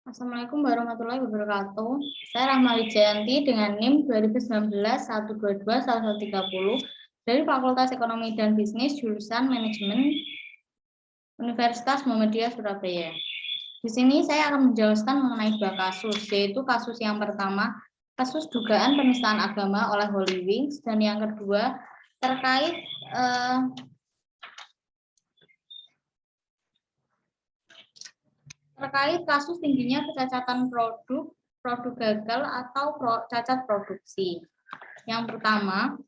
Assalamualaikum warahmatullahi wabarakatuh. Saya Rahma Wijayanti dengan NIM 2019-122-1130 dari Fakultas Ekonomi dan Bisnis jurusan Manajemen Universitas Muhammadiyah Surabaya. Di sini saya akan menjelaskan mengenai dua kasus, yaitu kasus yang pertama, kasus dugaan penistaan agama oleh Holy Wings, dan yang kedua terkait kasus tingginya kecacatan produk gagal atau cacat produksi. Yang pertama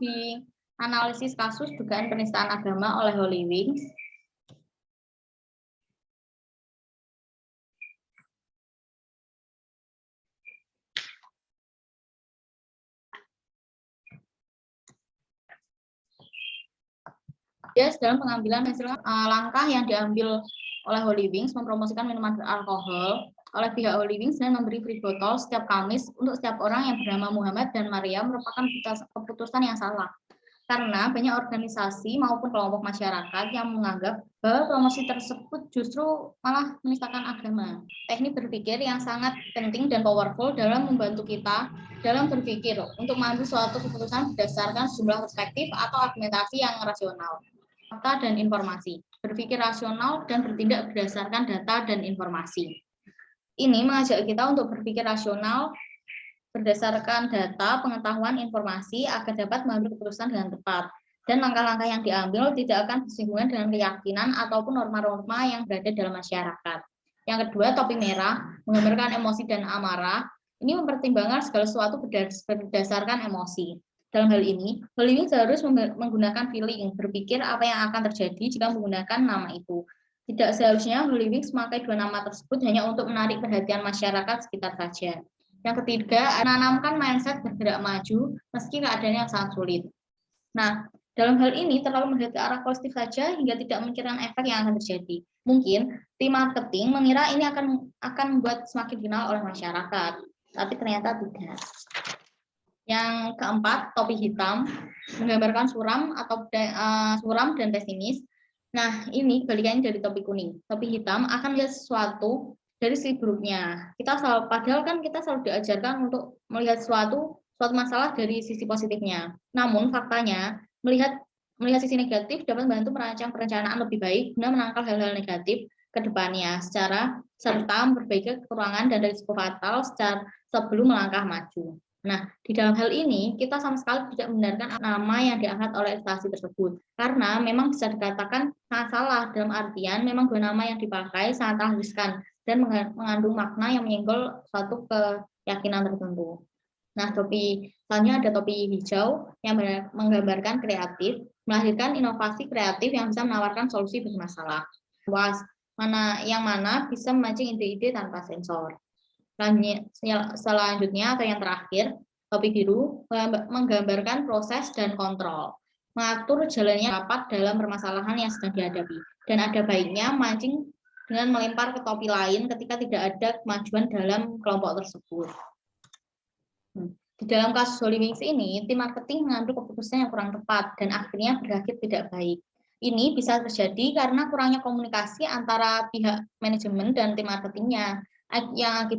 di analisis kasus dugaan penistaan agama oleh Holy Wings. Dalam pengambilan hasil langkah yang diambil oleh Holy Wings mempromosikan minuman beralkohol oleh pihak Holy Wings dan memberi free botol setiap Kamis untuk setiap orang yang bernama Muhammad dan Maria merupakan keputusan yang salah. Karena banyak organisasi maupun kelompok masyarakat yang menganggap bahwa promosi tersebut justru malah menistakan agama. Teknik berpikir yang sangat penting dan powerful dalam membantu kita dalam berpikir untuk mengambil suatu keputusan berdasarkan sejumlah perspektif atau argumentasi yang rasional. Fakta dan informasi, berpikir rasional dan bertindak berdasarkan data dan informasi. Ini mengajak kita untuk berpikir rasional berdasarkan data, pengetahuan, informasi agar dapat mengambil keputusan dengan tepat. Dan langkah-langkah yang diambil tidak akan bersinggungan dengan keyakinan ataupun norma-norma yang berada dalam masyarakat. Yang kedua, topi merah, menggambarkan emosi dan amarah. Ini mempertimbangkan segala sesuatu berdasarkan emosi. Dalam hal ini, Holy Wings harus menggunakan feeling, berpikir apa yang akan terjadi jika menggunakan nama itu. Tidak seharusnya Holy Wings memakai dua nama tersebut hanya untuk menarik perhatian masyarakat sekitar saja. Yang ketiga, menanamkan mindset bergerak maju meski keadaannya sangat sulit. Nah, dalam hal ini terlalu melihat ke arah positif saja hingga tidak memikirkan efek yang akan terjadi. Mungkin tim marketing mengira ini akan membuat semakin dikenal oleh masyarakat, tapi ternyata tidak. Yang keempat, topi hitam menggambarkan suram dan pesimis. Nah, ini kebalikannya dari topi kuning. Topi hitam akan melihat sesuatu dari sisi buruknya. Padahal kan kita selalu diajarkan untuk melihat suatu masalah dari sisi positifnya. Namun faktanya melihat sisi negatif dapat membantu merancang perencanaan lebih baik guna menangkal hal-hal negatif ke depannya serta memperbaiki kekurangan dan risiko fatal sebelum melangkah maju. Nah, di dalam hal ini, kita sama sekali tidak membenarkan nama yang diangkat oleh instansi tersebut. Karena memang bisa dikatakan sangat salah, dalam artian memang dua nama yang dipakai sangat riskan dan mengandung makna yang menyenggol suatu keyakinan tertentu. Nah, selanjutnya ada topi hijau yang menggambarkan kreatif, melahirkan inovasi kreatif yang bisa menawarkan solusi bagi masalah. Yang mana bisa memancing ide-ide tanpa sensor. Selanjutnya atau yang terakhir, topi biru menggambarkan proses dan kontrol, mengatur jalannya rapat dalam permasalahan yang sedang dihadapi, dan ada baiknya mancing dengan melempar ke topi lain ketika tidak ada kemajuan dalam kelompok tersebut. Di dalam kasus Holy Wings ini, tim marketing mengambil keputusan yang kurang tepat dan akhirnya berakhir tidak baik. Ini bisa terjadi karena kurangnya komunikasi antara pihak manajemen dan tim marketingnya, yang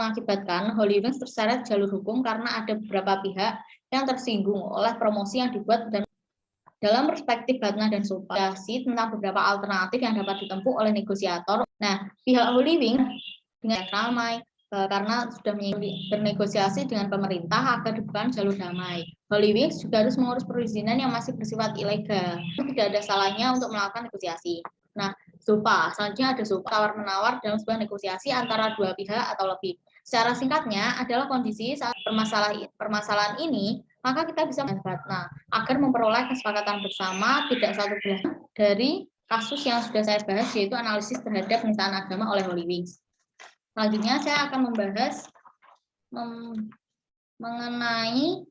mengakibatkan Holy Wings terseret jalur hukum karena ada beberapa pihak yang tersinggung oleh promosi yang dibuat dan dalam perspektif Batna dan Sopa tentang beberapa alternatif yang dapat ditempuh oleh negosiator. Nah, pihak Holy Wings dengan ramai karena sudah bernegosiasi dengan pemerintah agar dibuka jalur damai. Holy Wings juga harus mengurus perizinan yang masih bersifat ilegal. Tidak ada salahnya untuk melakukan negosiasi. Nah, Zopa, selanjutnya ada Zopa tawar-menawar dalam sebuah negosiasi antara dua pihak atau lebih. Secara singkatnya adalah kondisi saat permasalahan ini, maka kita bisa Batna agar memperoleh kesepakatan bersama tidak satu belah dari kasus yang sudah saya bahas, yaitu analisis terhadap penistaan agama oleh Holy Wings. Selanjutnya saya akan membahas mengenai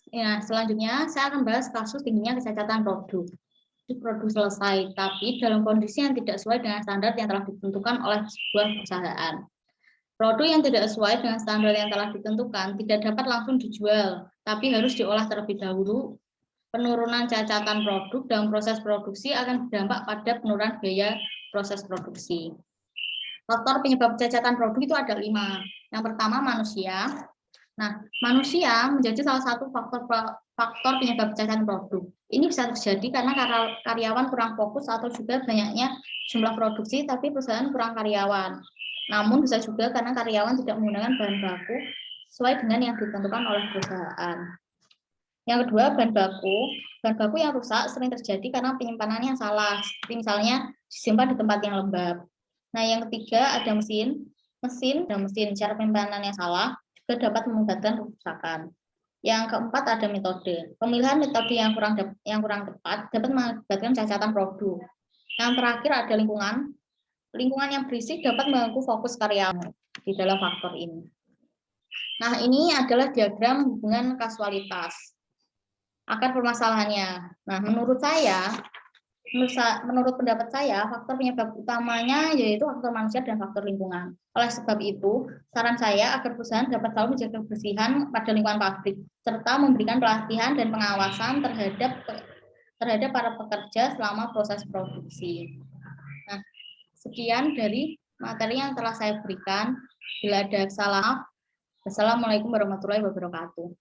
Ya, selanjutnya saya akan bahas kasus tingginya kecacatan produk. Produk selesai, tapi dalam kondisi yang tidak sesuai dengan standar yang telah ditentukan oleh sebuah perusahaan. Produk yang tidak sesuai dengan standar yang telah ditentukan tidak dapat langsung dijual, tapi harus diolah terlebih dahulu. Penurunan cacatan produk dalam proses produksi akan berdampak pada penurunan biaya proses produksi. Faktor penyebab cacatan produk itu ada 5. Yang pertama manusia. Nah, manusia menjadi salah satu faktor penyebab cacatan produk. Ini bisa terjadi karena karyawan kurang fokus atau juga banyaknya jumlah produksi tapi perusahaan kurang karyawan. Namun bisa juga karena karyawan tidak menggunakan bahan baku sesuai dengan yang ditentukan oleh perusahaan. Yang kedua, bahan baku. Bahan baku yang rusak sering terjadi karena penyimpanannya salah, seperti misalnya disimpan di tempat yang lembab. Nah, yang ketiga ada mesin. Cara penyimpanan yang salah juga dapat mengakibatkan kerusakan. Yang keempat ada metode. Pemilihan metode yang kurang tepat dapat mengakibatkan cacatan produk. Yang terakhir ada lingkungan. Lingkungan yang berisik dapat mengganggu fokus karyawan di dalam faktor ini. Nah, ini adalah diagram hubungan kasualitas. Akar permasalahannya. Nah, menurut pendapat saya, faktor penyebab utamanya yaitu faktor manusia dan faktor lingkungan. Oleh sebab itu, saran saya agar perusahaan dapat selalu menjaga kebersihan pada lingkungan pabrik, serta memberikan pelatihan dan pengawasan terhadap para pekerja selama proses produksi. Nah, sekian dari materi yang telah saya berikan. Bila ada salah, Assalamualaikum warahmatullahi wabarakatuh.